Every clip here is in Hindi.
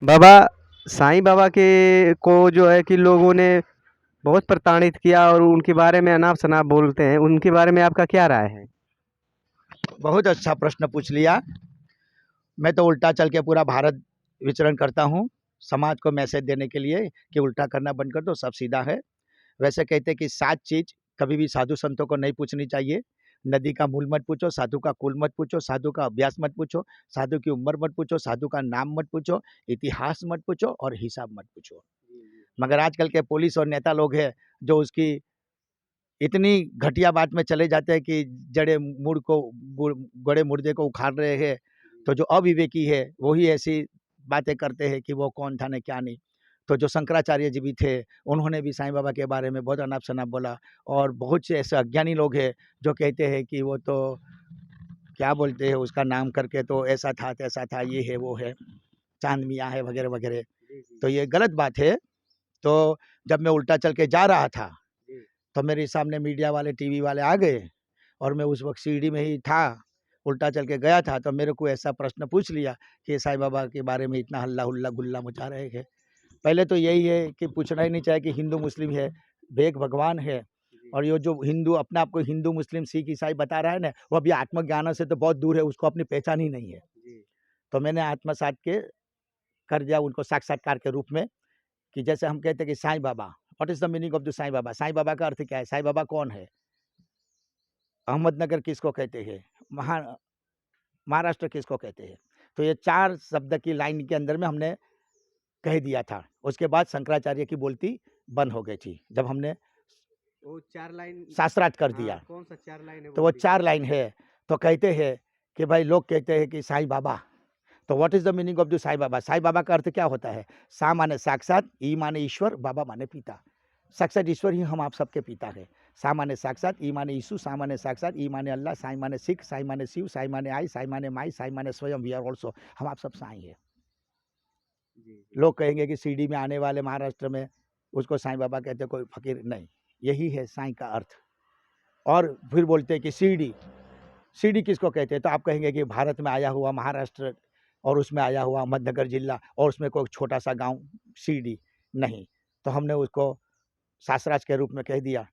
बाबा साईं बाबा के को जो है कि लोगों ने बहुत प्रताड़ित किया और उनके बारे में अनाप-शनाप बोलते हैं। उनके बारे में आपका क्या राय है? बहुत अच्छा प्रश्न पूछ लिया। मैं तो उल्टा चल के पूरा भारत विचरण करता हूँ, समाज को मैसेज देने के लिए कि उल्टा करना बंद कर दो, सब सीधा है। वैसे कहते हैं कि 7 चीज़ कभी भी साधु संतों को नहीं पूछनी चाहिए। नदी का मूल मत पूछो, साधु का कुल मत पूछो, साधु का अभ्यास मत पूछो, साधु की उम्र मत पूछो, साधु का नाम मत पूछो, इतिहास मत पूछो और हिसाब मत पूछो। मगर आजकल के पुलिस और नेता लोग हैं जो उसकी इतनी घटिया बात में चले जाते हैं कि जड़े मूड को गड़े मुर्दे को उखाड़ रहे हैं। तो जो अविवेकी है वही ऐसी बातें करते हैं कि वो कौन था न क्या नहीं। तो जो शंकराचार्य जी भी थे, उन्होंने भी साईं बाबा के बारे में बहुत अनाप-शनाप बोला। और बहुत से ऐसे अज्ञानी लोग हैं जो कहते हैं कि वो तो क्या बोलते हैं उसका नाम करके, तो ऐसा था, तैसा था, ये है, वो है, चाँद मियाँ है वगैरह, वगैरह। तो ये गलत बात है। तो जब मैं उल्टा चल के जा रहा था, तो मेरे सामने मीडिया वाले, टीवी वाले आ गए और मैं उस वक़्त सीढ़ी में ही था, उल्टा चल के गया था। तो मेरे को ऐसा प्रश्न पूछ लिया कि साईं बाबा के बारे में इतना हल्ला-हुल्ला गुल्ला मचा रहे हैं। पहले तो यही है कि पूछना ही नहीं चाहिए कि हिंदू मुस्लिम है, एक भगवान है। और ये जो हिंदू अपने आप को हिंदू, मुस्लिम, सिख, ईसाई बता रहा है ना, वो अभी आत्मज्ञान से तो बहुत दूर है, उसको अपनी पहचान ही नहीं है। तो मैंने आत्मसात के कर दिया उनको साक्षात्कार के रूप में कि जैसे हम कहते हैं कि Sai Baba, what is the meaning of the Sai Baba? Sai Baba का अर्थ क्या है? साईं बाबा कौन है? अहमदनगर किसको कहते हैं? महाराष्ट्र किसको कहते हैं? तो ये 4 शब्द की लाइन के अंदर में हमने कह दिया था। उसके बाद शंकराचार्य की बोलती बंद हो गई थी। जब हमने वो 4 लाइन शास्त्रार्थ कर दिया। कौन-सा 4 लाइन है तो वो वो भी 4 बताइए? लाइन है। तो कहते हैं कि भाई, लोग कहते हैं कि साईं बाबा, तो what is the meaning of the Sai Baba? Sai Baba का अर्थ क्या होता है? सा माने साक्षात, ई माने ईश्वर, बाबा माने पिता। साक्षात ईश्वर ही हम आप सबके पिता हैं। सा माने साक्षात, ई माने यीशु, सा माने साक्षात, ई माने अल्लाह, साई माने सिख, साई माने शिव, साई माने आई, साई माने माई, साई माने स्वयं, वी आर ऑल्सो। हम आप सब साईं हैं। लोग कहेंगे कि सीडी में आने वाले महाराष्ट्र में उसको साईं बाबा कहते हैं, कोई फ़कीर नहीं। यही है साईं का अर्थ। और फिर बोलते हैं कि सीडी, सीडी किसको कहते हैं? तो आप कहेंगे कि भारत में आया हुआ महाराष्ट्र और उसमें आया हुआ अहमदनगर जिला और उसमें कोई छोटा-सा गाँव सीडी, नहीं। तो हमने उसको शास्त्रार्थ के रूप में कह दिया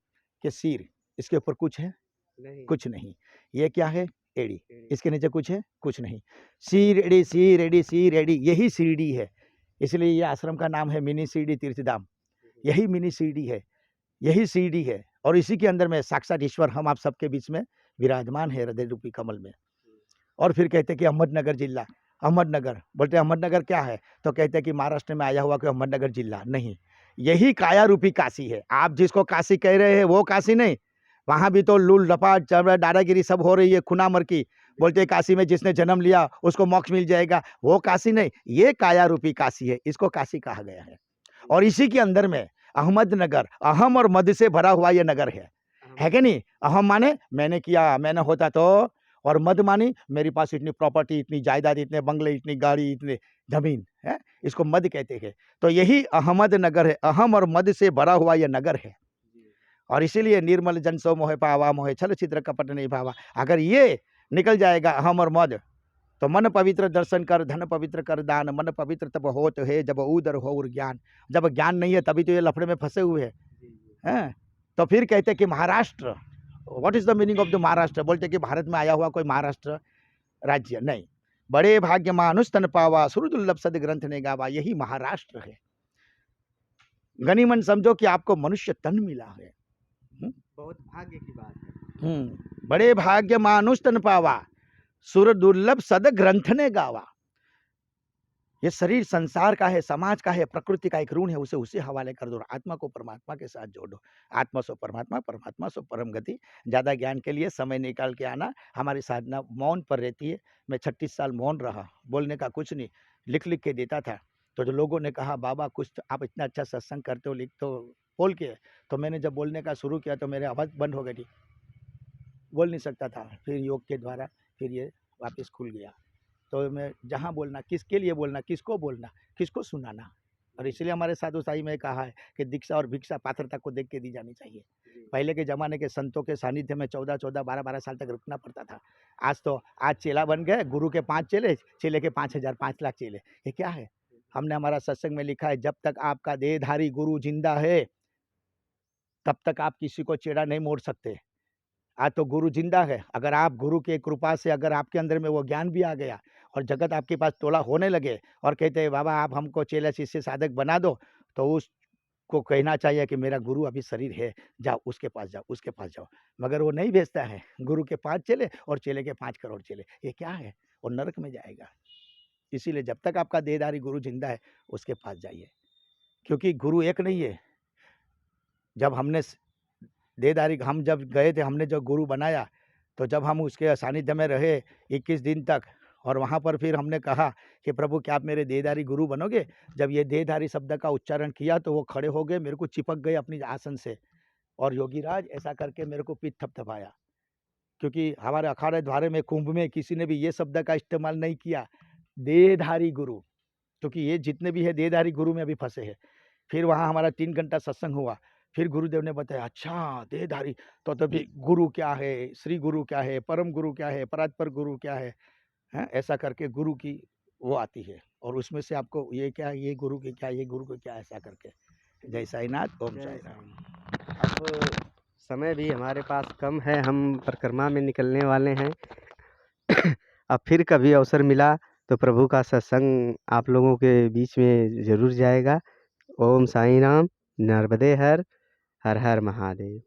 कि सिर, इसके ऊपर कुछ है? नहीं। कुछ नहीं। ये क्या है? एड़ी। इसके नीचे कुछ है? कुछ नहीं। सिर एड़ी, सिर एड़ी, सिर एड़ी, यही शिरडी है। इसलिए ये आश्रम का नाम है मिनी शिरडी तीर्थधाम। यही मिनी शिरडी है, यही शिरडी है। और इसी के अंदर में साक्षात ईश्वर हम आप सबके बीच में विराजमान है हृदय रूपी कमल में। और फिर कहते हैं कि अहमदनगर जिला, अहमदनगर, बोलते हैं अहमदनगर क्या है? तो कहते हैं कि महाराष्ट्र में आया हुआ कोई अहमदनगर जिला नहीं। यही काया रूपी काशी है। आप जिसको काशी कह रहे हैं वो काशी नहीं। वहाँ भी तो लूल लपाट दादागिरी सब हो रही है, खुनामर की। बोलते हैं काशी में जिसने जन्म लिया उसको मोक्ष मिल जाएगा, वो काशी नहीं। ये काया रूपी काशी है, इसको काशी कहा गया है। और इसी के अंदर में अहमदनगर, अहम और मद से भरा हुआ ये नगर है कि नहीं? अहम माने मैंने किया, मैंने होता तो, और मद मानी मेरे पास इतनी प्रॉपर्टी, इतनी जायदाद, इतने बंगले, इतनी गाड़ी, इतने ज़मीन है, इसको मद कहते हैं। तो यही अहमदनगर है, अहम और मद से भरा हुआ ये नगर है। और इसीलिए निर्मल जन सो मोहे पावा, मोहे छल छिद्र कपट नहीं भावा। अगर ये निकल जाएगा अहम और मद, तो मन पवित्र दर्शन कर, धन पवित्र कर दान, मन पवित्र तब होत है जब उदर हो और ज्ञान। जब ज्ञान नहीं है तभी तो ये लफड़े में फंसे हुए हैं। तो फिर कहते हैं कि Maharashtra, what is the meaning of the Maharashtra? बोलते कि भारत में आया हुआ कोई महाराष्ट्र राज्य नहीं। बड़े भाग्य मानुष तन पावा, सुर दुर्लभ सद ग्रंथ ने गावा, यही महाराष्ट्र है। गनीमन समझो कि आपको मनुष्य तन मिला है। बहुत भाग्य की बात है। बड़े भाग्य मानुष तन पावा, सुर दुर्लभ सद ग्रंथ ने गावा। ये शरीर संसार का है, समाज का है, प्रकृति का एक ऋण है, उसे उसी हवाले कर दो। आत्मा को परमात्मा के साथ जोड़ो। आत्मा सो परमात्मा, परमात्मा सो परम गति। ज़्यादा ज्ञान के लिए समय निकाल के आना। हमारी साधना मौन पर रहती है। मैं 36 साल मौन रहा, बोलने का कुछ नहीं, लिख लिख के देता था। तो जो लोगों ने कहा बाबा कुछ तो आप इतना अच्छा सत्संग करते हो, लिख तो बोल के, तो मैंने जब बोलने का शुरू किया तो मेरी आवाज़ बंद हो गई थी, बोल नहीं सकता था। फिर योग के द्वारा फिर ये वापस खुल गया। तो मैं जहाँ बोलना, किसके लिए बोलना, किसको बोलना, किसको सुनाना। और इसलिए हमारे साधु साई में कहा है कि दीक्षा और भिक्षा पात्रता को देख के दी जानी चाहिए। पहले के ज़माने के संतों के सानिध्य में 14-14, 12-12 साल तक रुकना पड़ता था। आज तो आज चेला बन गए, गुरु के 5 चेले, चेले के 5,000, 5 लाख चेले। ये क्या है? हमने हमारा सत्संग में लिखा है, जब तक आपका देहधारी गुरु जिंदा है तब तक आप किसी को चेड़ा नहीं मोड़ सकते। आज तो गुरु जिंदा है, अगर आप गुरु की कृपा से अगर आपके अंदर में वो ज्ञान भी आ गया और जगत आपके पास तोला होने लगे और कहते हैं बाबा आप हमको चेला शिष्य साधक बना दो, तो उसको कहना चाहिए कि मेरा गुरु अभी शरीर है, जाओ उसके पास जाओ, उसके पास जाओ। मगर वो नहीं भेजता है, गुरु के 5 चेले और चेले के 5 करोड़ चेले, ये क्या है? वो नरक में जाएगा। इसीलिए जब तक आपका देहधारी गुरु जिंदा है उसके पास जाइए, क्योंकि गुरु एक नहीं है। जब हमने देहधारी हम जब गए थे, हमने जो गुरु बनाया, तो जब हम उसके सानिध्य में रहे 21 दिन तक और वहाँ पर फिर हमने कहा कि प्रभु क्या आप मेरे देहधारी गुरु बनोगे? जब ये देहधारी शब्द का उच्चारण किया तो वो खड़े हो गए, मेरे को चिपक गए अपनी आसन से और योगीराज ऐसा करके मेरे को पीठ थपथपाया, क्योंकि हमारे अखाड़े द्वारे में कुंभ में किसी ने भी ये शब्द का इस्तेमाल नहीं किया, देहधारी गुरु, क्योंकि ये जितने भी है देहधारी गुरु में अभी फंसे हैं। फिर वहाँ हमारा 3 घंटा सत्संग हुआ, फिर गुरुदेव ने बताया अच्छा देहधारी, तो तभी गुरु क्या है, श्री गुरु क्या है, परम गुरु क्या है, परात्पर गुरु क्या है, हैं? ऐसा करके गुरु की वो आती है और उसमें से आपको ये क्या, ये गुरु की क्या, ये गुरु को क्या, ऐसा करके। जय साईनाथ, ओम जय साई राम। साईं। अब समय भी हमारे पास कम है, हम परिक्रमा में निकलने वाले हैं। अब फिर कभी अवसर मिला तो प्रभु का सत्संग आप लोगों के बीच में ज़रूर जाएगा। ओम साईं राम, नर्मदे हर, हर हर महादेव।